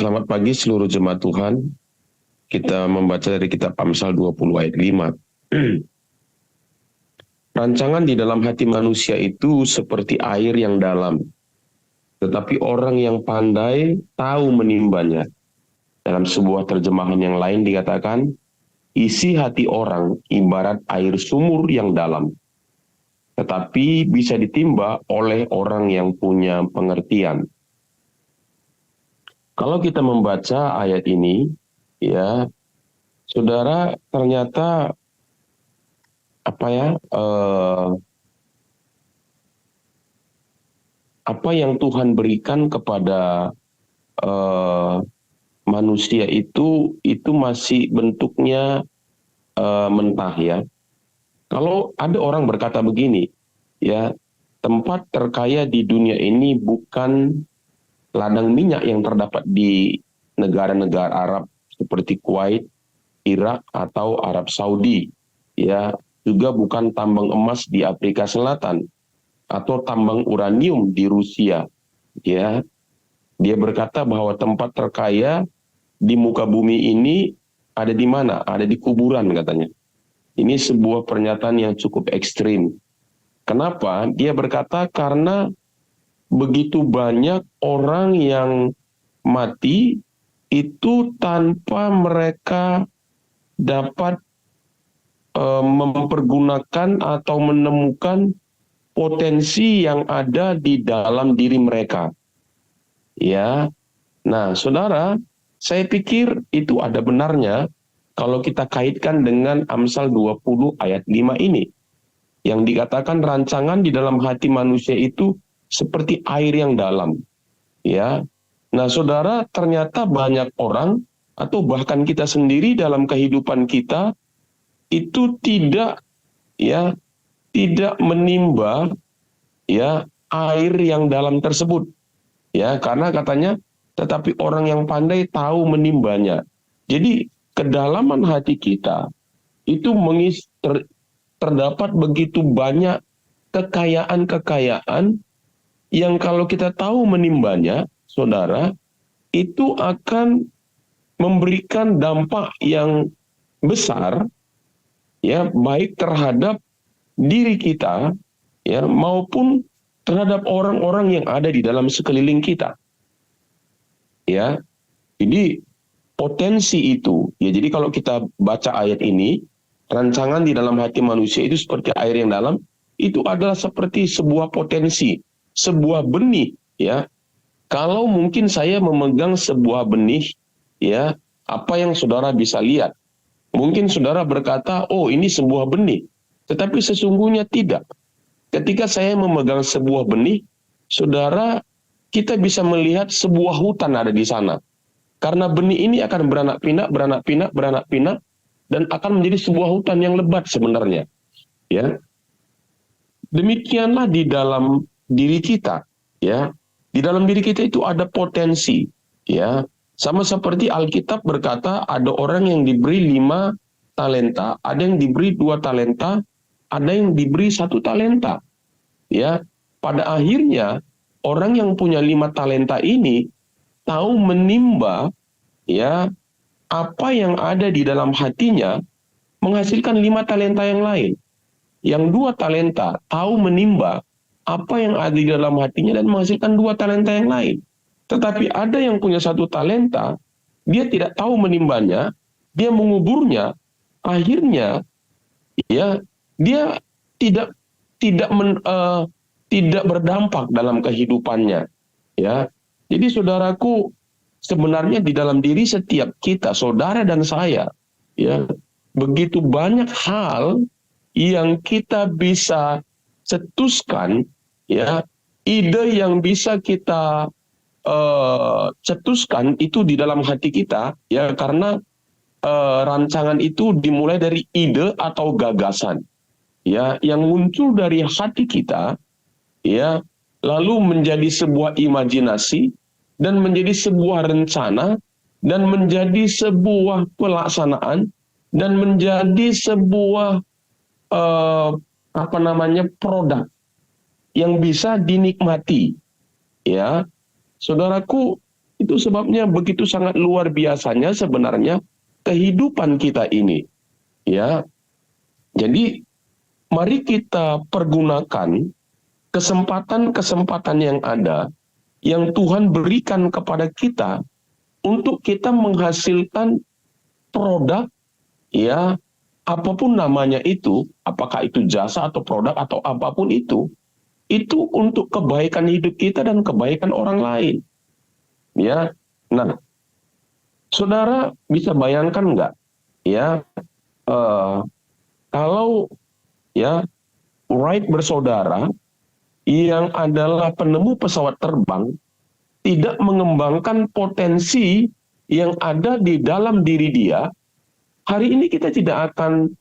Selamat pagi seluruh jemaat Tuhan. Kita membaca dari kitab Amsal 20 ayat 5. Rancangan di dalam hati manusia itu seperti air yang dalam, tetapi orang yang pandai tahu menimbanya. Dalam sebuah terjemahan yang lain dikatakan, isi hati orang ibarat air sumur yang dalam, tetapi bisa ditimba oleh orang yang punya pengertian. Kalau kita membaca ayat ini, ya, saudara, ternyata apa yang Tuhan berikan kepada eh, manusia itu masih bentuknya mentah, ya. Kalau ada orang berkata begini, ya, tempat terkaya di dunia ini bukan ladang minyak yang terdapat di negara-negara Arab seperti Kuwait, Irak, atau Arab Saudi, ya, juga bukan tambang emas di Afrika Selatan atau tambang uranium di Rusia, ya. Dia berkata bahwa tempat terkaya di muka bumi ini ada di mana? Ada di kuburan, katanya. Ini sebuah pernyataan yang cukup ekstrim. Kenapa? Dia berkata karena begitu banyak orang yang mati itu tanpa mereka dapat mempergunakan atau menemukan potensi yang ada di dalam diri mereka. Ya. Nah, saudara, saya pikir itu ada benarnya kalau kita kaitkan dengan Amsal 20 ayat 5 ini. Yang dikatakan rancangan di dalam hati manusia itu seperti air yang dalam. Ya. Nah, saudara, ternyata banyak orang atau bahkan kita sendiri dalam kehidupan kita itu tidak menimba, ya, air yang dalam tersebut. Ya, karena katanya tetapi orang yang pandai tahu menimbanya. Jadi kedalaman hati kita itu terdapat begitu banyak kekayaan-kekayaan yang kalau kita tahu menimbanya, saudara, itu akan memberikan dampak yang besar, ya, baik terhadap diri kita, ya, maupun terhadap orang-orang yang ada di dalam sekeliling kita. Ya. Jadi potensi itu, ya, jadi kalau kita baca ayat ini, rancangan di dalam hati manusia itu seperti air yang dalam, itu adalah seperti sebuah potensi, sebuah benih, ya. Kalau mungkin saya memegang sebuah benih, ya, apa yang saudara bisa lihat? Mungkin saudara berkata, oh, ini sebuah benih, tetapi sesungguhnya tidak. Ketika saya memegang sebuah benih, saudara, kita bisa melihat sebuah hutan ada di sana. Karena benih ini akan beranak pinak, dan akan menjadi sebuah hutan yang lebat sebenarnya. Ya. Demikianlah di dalam diri kita. Ya. Di dalam diri kita itu ada potensi. Ya. Sama seperti Alkitab berkata, ada orang yang diberi 5 talenta, ada yang diberi 2 talenta, ada yang diberi 1 talenta. Ya. Pada akhirnya, orang yang punya 5 talenta ini tahu menimba, ya, apa yang ada di dalam hatinya menghasilkan 5 talenta yang lain. Yang 2 talenta tahu menimba apa yang ada di dalam hatinya dan menghasilkan 2 talenta yang lain. Tetapi ada yang punya 1 talenta, dia tidak tahu menimbanya, dia menguburnya, akhirnya, ya, dia tidak berdampak dalam kehidupannya, ya. Jadi saudaraku, sebenarnya di dalam diri setiap kita, saudara dan saya, ya, begitu banyak hal yang kita bisa cetuskan, ya, ide yang bisa kita cetuskan itu di dalam hati kita, ya, karena rancangan itu dimulai dari ide atau gagasan, ya, yang muncul dari hati kita, ya, lalu menjadi sebuah imajinasi dan menjadi sebuah rencana dan menjadi sebuah pelaksanaan dan menjadi sebuah produk yang bisa dinikmati. Ya, saudaraku, Itu sebabnya begitu sangat luar biasanya sebenarnya kehidupan kita ini. Ya, jadi mari kita pergunakan kesempatan-kesempatan yang ada, yang Tuhan berikan kepada kita untuk kita menghasilkan produk, ya, apapun namanya itu, apakah itu jasa atau produk atau apapun itu untuk kebaikan hidup kita dan kebaikan orang lain. Ya, nah, saudara bisa bayangkan nggak, ya, kalau ya Wright bersaudara yang adalah penemu pesawat terbang tidak mengembangkan potensi yang ada di dalam diri dia, hari ini kita tidak akan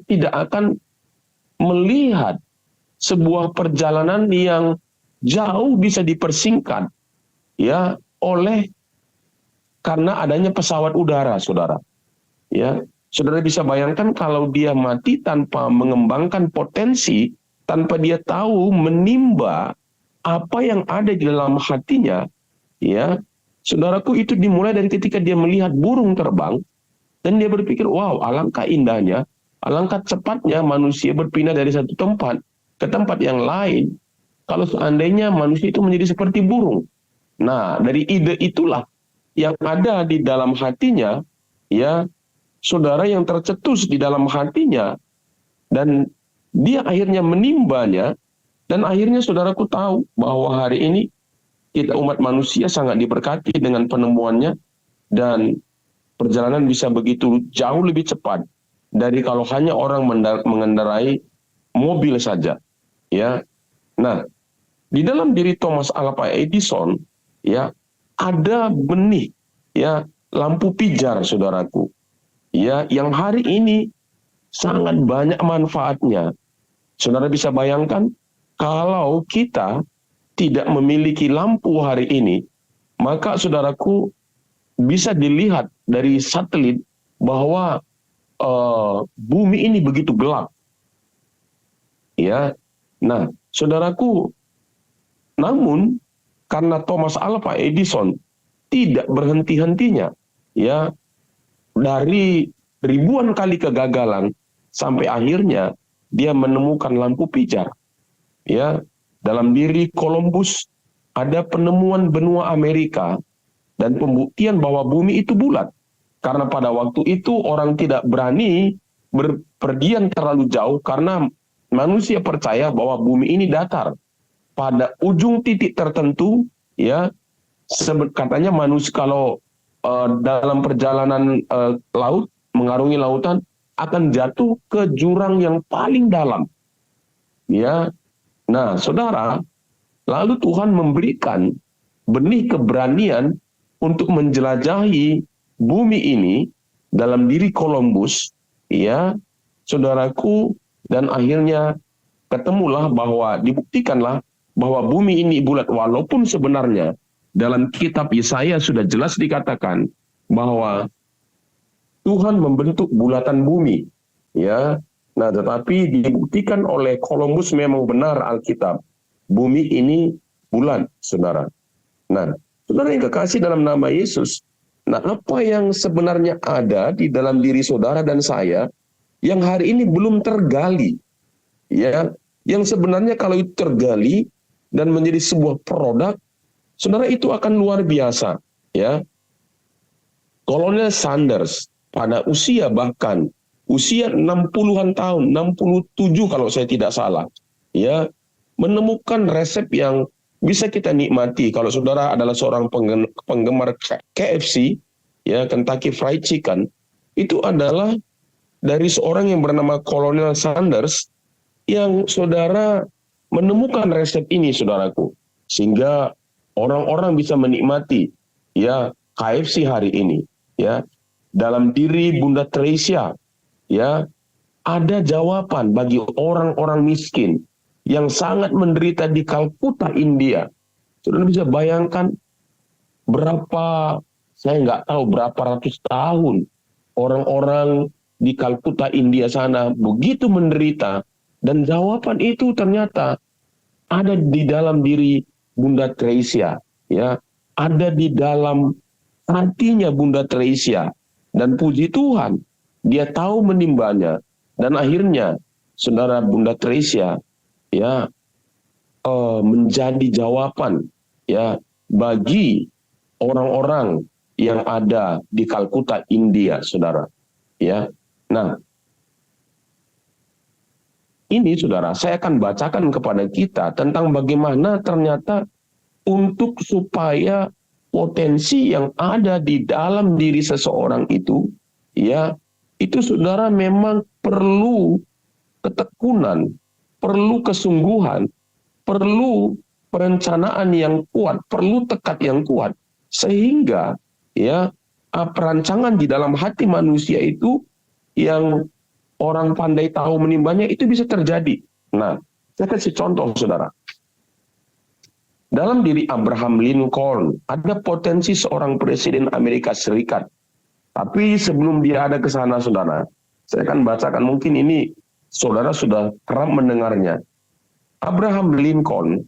tidak akan melihat sebuah perjalanan yang jauh bisa dipersingkat, ya, karena adanya pesawat udara, saudara. Ya, saudara bisa bayangkan kalau dia mati tanpa mengembangkan potensi, tanpa dia tahu menimba apa yang ada di dalam hatinya, ya, saudaraku, itu dimulai dari ketika dia melihat burung terbang, dan dia berpikir, wow, alangkah indahnya, alangkah cepatnya manusia berpindah dari satu tempat ke tempat yang lain, kalau seandainya manusia itu menjadi seperti burung. Nah, dari ide itulah yang ada di dalam hatinya, ya, saudara, yang tercetus di dalam hatinya, dan dia akhirnya menimbanya, dan akhirnya saudaraku tahu bahwa hari ini kita umat manusia sangat diberkati dengan penemuannya, dan perjalanan bisa begitu jauh lebih cepat dari kalau hanya orang mengendarai mobil saja. Ya, nah, di dalam diri Thomas Alva Edison, ya, ada benih, ya, lampu pijar, saudaraku, ya, yang hari ini sangat banyak manfaatnya. Saudara bisa bayangkan kalau kita tidak memiliki lampu hari ini, maka saudaraku bisa dilihat dari satelit bahwa bumi ini begitu gelap. Ya, nah, saudaraku, namun karena Thomas Alva Edison tidak berhenti-hentinya, ya, dari ribuan kali kegagalan sampai akhirnya dia menemukan lampu pijar. Ya, dalam diri Columbus ada penemuan benua Amerika dan pembuktian bahwa bumi itu bulat. Karena pada waktu itu orang tidak berani berpergian terlalu jauh karena manusia percaya bahwa bumi ini datar. Pada ujung titik tertentu, ya, katanya manusia kalau dalam perjalanan laut, mengarungi lautan, akan jatuh ke jurang yang paling dalam. Ya, nah, saudara, lalu Tuhan memberikan benih keberanian untuk menjelajahi bumi ini dalam diri Columbus, ya, saudaraku, dan akhirnya ketemulah bahwa, dibuktikanlah bahwa bumi ini bulat, walaupun sebenarnya dalam kitab Yesaya sudah jelas dikatakan bahwa Tuhan membentuk bulatan bumi, ya. Nah, tetapi dibuktikan oleh Columbus memang benar Alkitab, bumi ini bulat, saudara. Nah, saudara yang kekasih dalam nama Yesus, nah, apa yang sebenarnya ada di dalam diri saudara dan saya yang hari ini belum tergali, ya, yang sebenarnya kalau itu tergali dan menjadi sebuah produk, saudara, itu akan luar biasa, ya. Kolonel Sanders pada usia bahkan usia 60-an tahun, 67 kalau saya tidak salah, ya, menemukan resep yang bisa kita nikmati. Kalau saudara adalah seorang penggemar KFC, ya, Kentucky Fried Chicken, itu adalah dari seorang yang bernama Kolonel Sanders yang saudara menemukan resep ini, saudaraku, sehingga orang-orang bisa menikmati, ya, KFC hari ini, ya. Dalam diri Bunda Teresia, ya, ada jawaban bagi orang-orang miskin yang sangat menderita di Kalkuta, India. Saudara bisa bayangkan berapa, saya nggak tahu berapa ratus tahun orang-orang di Kalkuta, India sana begitu menderita, dan jawaban itu ternyata ada di dalam diri Bunda Teresia, ya. ada di dalam hatinya Bunda Teresia. Dan puji Tuhan, dia tahu menimbanya. Dan akhirnya, saudara, Bunda Teresia ya menjadi jawaban ya bagi orang-orang yang ada di Kalkuta, India, saudara. Ya, nah ini, saudara, saya akan bacakan kepada kita tentang bagaimana ternyata untuk supaya potensi yang ada di dalam diri seseorang itu, ya, itu, saudara, memang perlu ketekunan, perlu kesungguhan, perlu perencanaan yang kuat, perlu tekad yang kuat, sehingga ya perancangan di dalam hati manusia itu yang orang pandai tahu menimbanya itu bisa terjadi. Nah, saya kasih contoh, saudara. Dalam diri Abraham Lincoln ada potensi seorang presiden Amerika Serikat. Tapi sebelum dia ada ke sana, saudara, saya akan bacakan, mungkin ini saudara sudah kerap mendengarnya. Abraham Lincoln,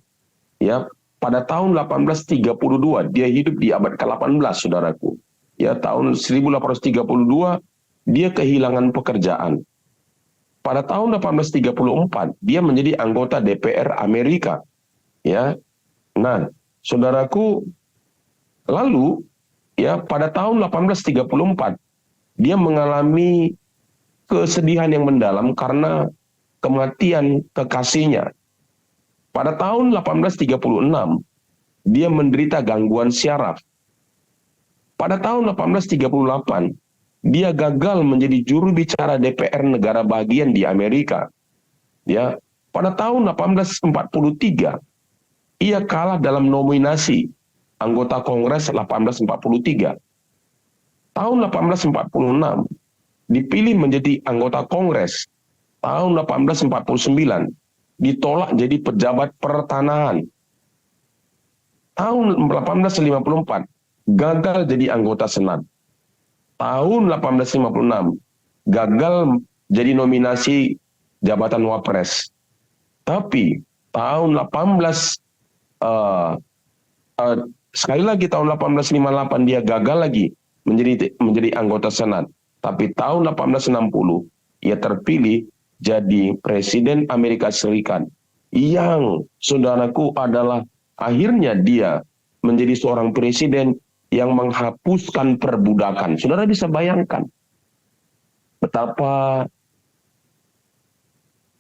ya, pada tahun 1832, dia hidup di abad ke-18, saudaraku. Ya, tahun 1832, dia kehilangan pekerjaan. Pada tahun 1834, dia menjadi anggota DPR Amerika. Ya, nah, saudaraku, lalu, ya, pada tahun 1834, dia mengalami kesedihan yang mendalam karena kematian kekasihnya. Pada tahun 1836, dia menderita gangguan syaraf. Pada tahun 1838, dia gagal menjadi juru bicara DPR negara bagian di Amerika. Ya, pada tahun 1843, ia kalah dalam nominasi anggota Kongres 1843. Tahun 1846, dipilih menjadi anggota Kongres. Tahun 1849, ditolak jadi pejabat pertanahan. Tahun 1854, gagal jadi anggota Senat. Tahun 1856, gagal jadi nominasi jabatan Wapres. Tapi tahun sekali lagi tahun 1858 dia gagal lagi menjadi anggota Senat. Tapi tahun 1860 ia terpilih jadi Presiden Amerika Serikat, yang, saudaraku, adalah akhirnya dia menjadi seorang presiden yang menghapuskan perbudakan. Saudara bisa bayangkan betapa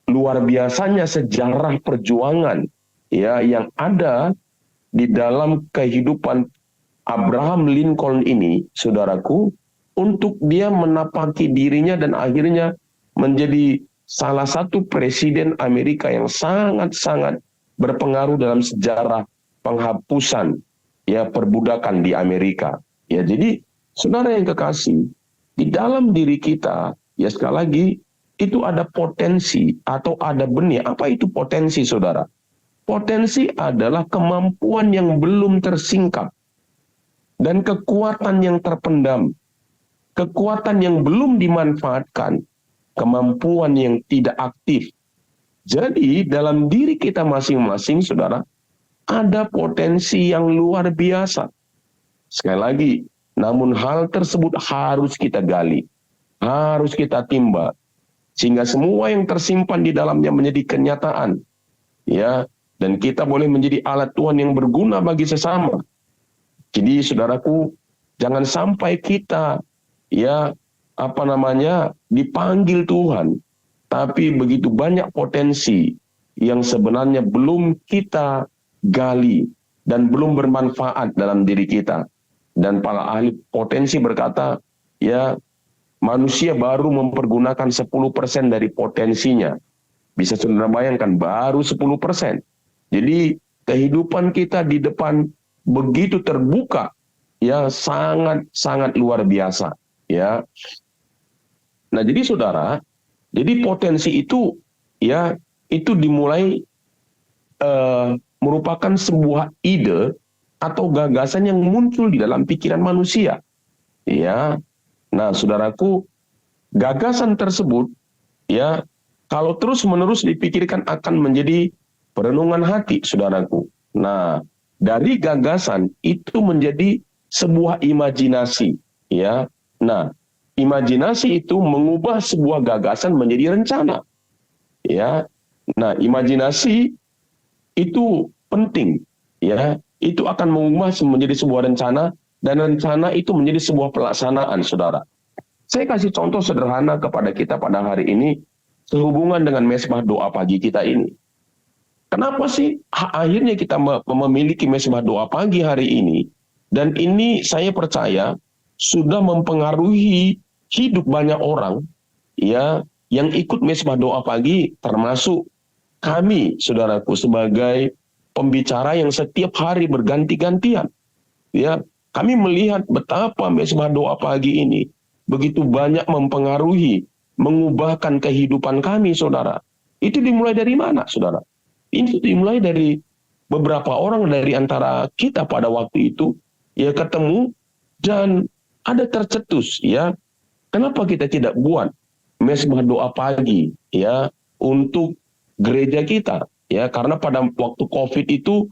luar biasanya sejarah perjuangan ya yang ada di dalam kehidupan Abraham Lincoln ini, saudaraku, untuk dia menapaki dirinya dan akhirnya menjadi salah satu presiden Amerika yang sangat-sangat berpengaruh dalam sejarah penghapusan ya perbudakan di Amerika. Ya, jadi saudara yang kekasih, di dalam diri kita, ya sekali lagi, itu ada potensi atau ada benih. Apa itu potensi, saudara? Potensi adalah kemampuan yang belum tersingkap dan kekuatan yang terpendam, kekuatan yang belum dimanfaatkan, kemampuan yang tidak aktif. Jadi dalam diri kita masing-masing, saudara, ada potensi yang luar biasa. Sekali lagi, namun hal tersebut harus kita gali, harus kita timba, sehingga semua yang tersimpan di dalamnya menjadi kenyataan. Ya, dan kita boleh menjadi alat Tuhan yang berguna bagi sesama. Jadi saudaraku, jangan sampai kita dipanggil Tuhan, tapi begitu banyak potensi yang sebenarnya belum kita gali dan belum bermanfaat dalam diri kita. Dan para ahli potensi berkata, ya, manusia baru mempergunakan 10% dari potensinya. Bisa saudara bayangkan, baru 10%. Jadi kehidupan kita di depan begitu terbuka, ya, sangat-sangat luar biasa. Ya, nah jadi saudara, jadi potensi itu, ya, itu dimulai merupakan sebuah ide atau gagasan yang muncul di dalam pikiran manusia. Ya, nah saudaraku, gagasan tersebut, ya, kalau terus-menerus dipikirkan akan menjadi perenungan hati, saudaraku. Nah, dari gagasan itu menjadi sebuah imajinasi, ya. Nah, imajinasi itu mengubah sebuah gagasan menjadi rencana, ya. Nah, imajinasi itu penting, ya. Itu akan mengubah menjadi sebuah rencana, dan rencana itu menjadi sebuah pelaksanaan, saudara. Saya kasih contoh sederhana kepada kita pada hari ini sehubungan dengan mesbah doa pagi kita ini. Kenapa sih akhirnya kita memiliki mesbah doa pagi hari ini? Dan ini saya percaya sudah mempengaruhi hidup banyak orang, ya, yang ikut mesbah doa pagi, termasuk kami, saudaraku, sebagai pembicara yang setiap hari berganti-gantian. Ya, kami melihat betapa mesbah doa pagi ini begitu banyak mempengaruhi, mengubahkan kehidupan kami, saudara. Itu dimulai dari mana, saudara? Ini dimulai dari beberapa orang dari antara kita pada waktu itu, ya, ketemu dan ada tercetus, ya. Kenapa kita tidak buat mesbah doa pagi, ya, untuk gereja kita, ya? Karena pada waktu COVID itu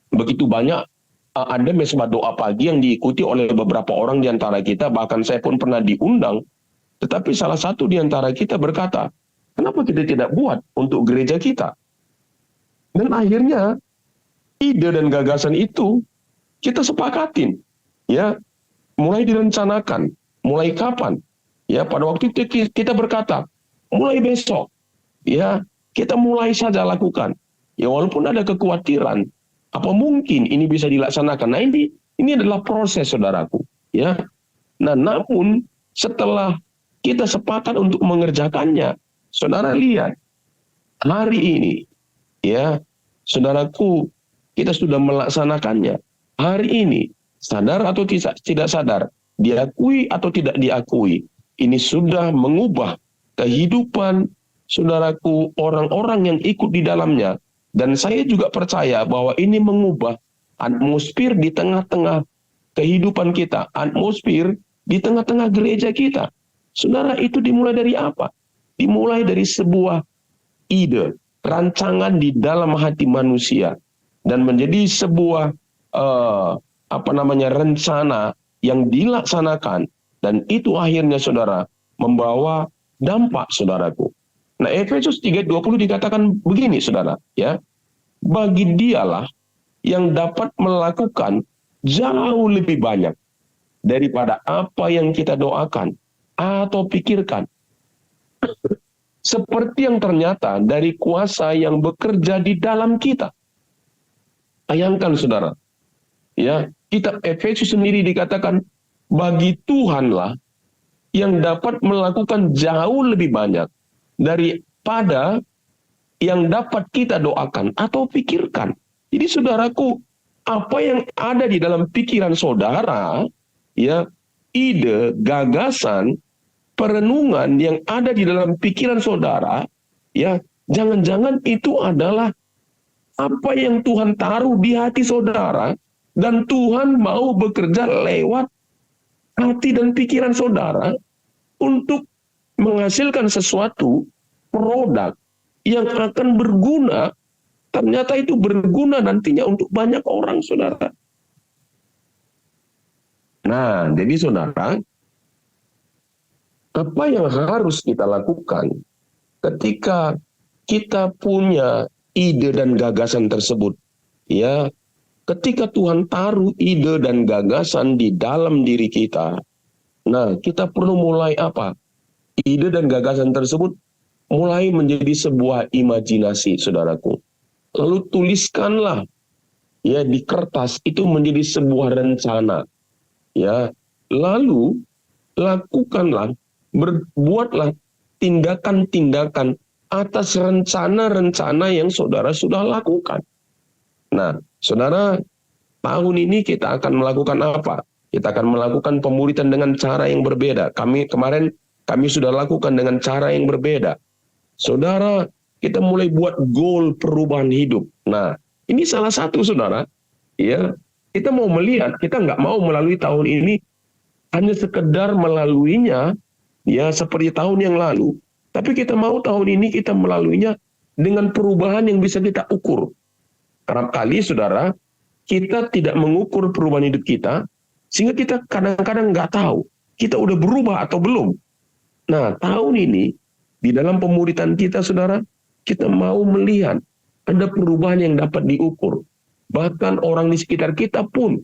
begitu banyak ada mesbah doa pagi yang diikuti oleh beberapa orang di antara kita, bahkan saya pun pernah diundang, tetapi salah satu di antara kita berkata, kenapa kita tidak buat untuk gereja kita? Dan akhirnya ide dan gagasan itu kita sepakatin, ya, mulai direncanakan. Mulai kapan? Ya, pada waktu itu kita berkata, mulai besok, ya, kita mulai saja lakukan. Ya, walaupun ada kekhawatiran, apa mungkin ini bisa dilaksanakan? Nah, ini adalah proses, saudaraku, ya. Nah, namun setelah kita sepakat untuk mengerjakannya, saudara lihat hari ini, ya, saudaraku, kita sudah melaksanakannya. Hari ini, sadar atau tidak sadar, diakui atau tidak diakui, ini sudah mengubah kehidupan saudaraku, orang-orang yang ikut di dalamnya. Dan saya juga percaya bahwa ini mengubah atmosfer di tengah-tengah kehidupan kita, atmosfer di tengah-tengah gereja kita. Saudara, itu dimulai dari apa? Dimulai dari sebuah ide, rancangan di dalam hati manusia, dan menjadi sebuah rencana yang dilaksanakan, dan itu akhirnya, saudara, membawa dampak, saudaraku. Nah, Efesus 3:20 dikatakan begini, saudara, ya. Bagi dialah yang dapat melakukan jauh lebih banyak daripada apa yang kita doakan atau pikirkan, seperti yang ternyata dari kuasa yang bekerja di dalam kita. Bayangkan, saudara, ya, kitab Efesus sendiri dikatakan bagi Tuhanlah yang dapat melakukan jauh lebih banyak daripada yang dapat kita doakan atau pikirkan. Jadi, saudaraku, apa yang ada di dalam pikiran saudara, ya, ide, gagasan, perenungan yang ada di dalam pikiran saudara, ya, jangan-jangan itu adalah apa yang Tuhan taruh di hati saudara, dan Tuhan mau bekerja lewat hati dan pikiran saudara untuk menghasilkan sesuatu produk yang akan berguna. Ternyata itu berguna nantinya untuk banyak orang, saudara. Nah, jadi saudara, apa yang harus kita lakukan ketika kita punya ide dan gagasan tersebut? Ya, ketika Tuhan taruh ide dan gagasan di dalam diri kita, nah, kita perlu mulai apa? Ide dan gagasan tersebut mulai menjadi sebuah imajinasi, saudaraku. Lalu tuliskanlah, ya, di kertas, itu menjadi sebuah rencana. Ya, lalu lakukanlah, berbuatlah tindakan-tindakan atas rencana-rencana yang saudara sudah lakukan. Nah, saudara, tahun ini kita akan melakukan apa? Kita akan melakukan pemuritan dengan cara yang berbeda. Kemarin kami sudah lakukan dengan cara yang berbeda. Saudara, kita mulai buat goal perubahan hidup. Nah, ini salah satu, saudara. Ya, kita mau melihat, kita nggak mau melalui tahun ini hanya sekedar melaluinya, ya, seperti tahun yang lalu. Tapi kita mau tahun ini kita melaluinya dengan perubahan yang bisa kita ukur. Kerap kali, saudara, kita tidak mengukur perubahan hidup kita, sehingga kita kadang-kadang nggak tahu kita udah berubah atau belum. Nah, tahun ini, di dalam pemuritan kita, saudara, kita mau melihat ada perubahan yang dapat diukur. Bahkan orang di sekitar kita pun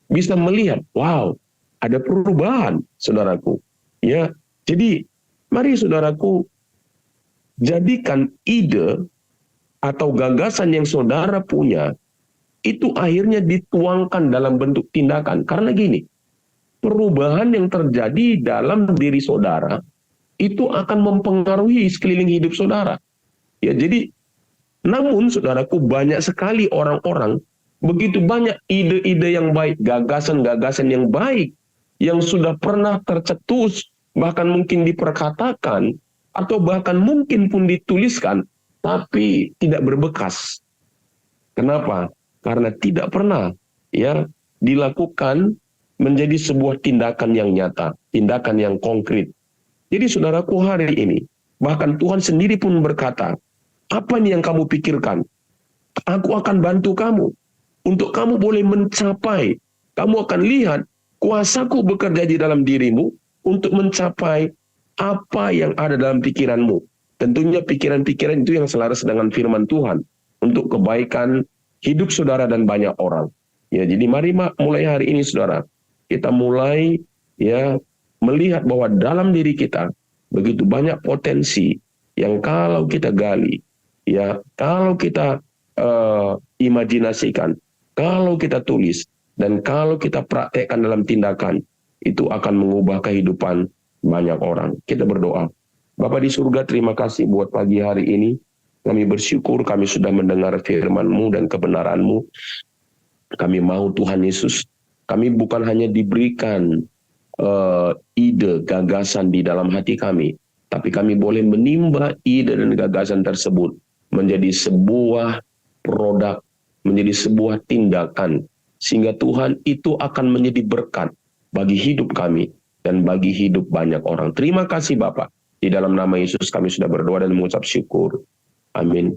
bisa melihat, wow, ada perubahan, saudaraku. Ya, jadi mari saudaraku, jadikan ide atau gagasan yang saudara punya, itu akhirnya dituangkan dalam bentuk tindakan. Karena gini, perubahan yang terjadi dalam diri saudara, itu akan mempengaruhi sekeliling hidup saudara. Ya, jadi, namun saudaraku, banyak sekali orang-orang, begitu banyak ide-ide yang baik, gagasan-gagasan yang baik, yang sudah pernah tercetus, bahkan mungkin diperkatakan, atau bahkan mungkin pun dituliskan, tapi tidak berbekas. Kenapa? Karena tidak pernah ya dilakukan menjadi sebuah tindakan yang nyata, tindakan yang konkret. Jadi saudaraku, hari ini, bahkan Tuhan sendiri pun berkata, apa nih yang kamu pikirkan? Aku akan bantu kamu. Untuk kamu boleh mencapai. Kamu akan lihat kuasaku bekerja di dalam dirimu untuk mencapai apa yang ada dalam pikiranmu. Tentunya pikiran-pikiran itu yang selaras dengan firman Tuhan untuk kebaikan hidup saudara dan banyak orang. Ya, jadi mari mulai hari ini, saudara, kita mulai ya melihat bahwa dalam diri kita begitu banyak potensi yang kalau kita gali, ya kalau kita imajinasikan, kalau kita tulis, dan kalau kita praktekkan dalam tindakan, itu akan mengubah kehidupan banyak orang. Kita berdoa. Bapa di surga, terima kasih buat pagi hari ini. Kami bersyukur kami sudah mendengar firman-Mu dan kebenaran-Mu. Kami mau Tuhan Yesus, kami bukan hanya diberikan ide, gagasan di dalam hati kami, tapi kami boleh menimba ide dan gagasan tersebut menjadi sebuah produk, menjadi sebuah tindakan, sehingga Tuhan itu akan menjadi berkat bagi hidup kami dan bagi hidup banyak orang. Terima kasih Bapak. Di dalam nama Yesus kami sudah berdoa dan mengucap syukur. Amin.